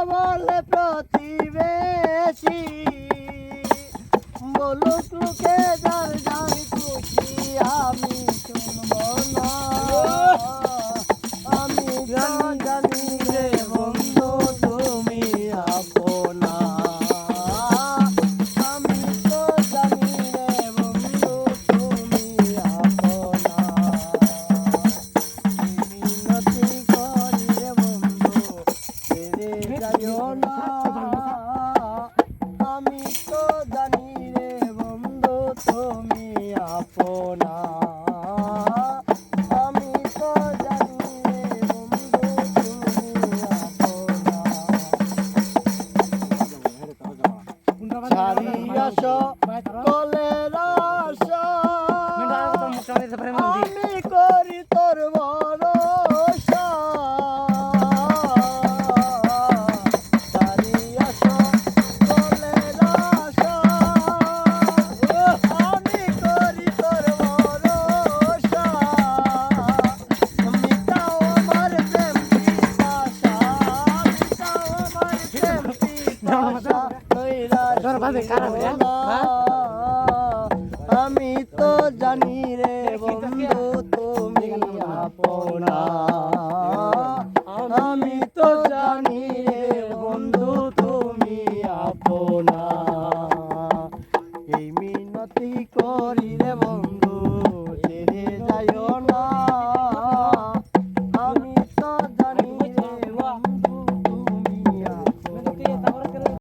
বলে প্রতিবেশী বলুক লোকে যার যার খুশি আমি শুনব না আমি জানি রে বন্ধু তুমি আপনা আমি তো জানি রে বন্ধু তুমি আপনা মিনতি করি রে বন্ধু ছেড়ে যাইও না আমি তো জানি রে বন্ধু তুমি আপনা আমি তো জানি রে বন্ধু তুমি আপনা ছাড়িয়া সকলের আশা আমি করি তোর ভরসা ছাড়িয়া সকলের আশা আমি করি তোর ভরসা মিটাও আমার প্রেম পিপাসা মিটাও আমার প্রেম পিপাসা আমি তো জানি রে বন্ধু তুমি আপনা আমি তো জানি রে বন্ধু তুমি আপনা এই মিনতি করি রে বন্ধু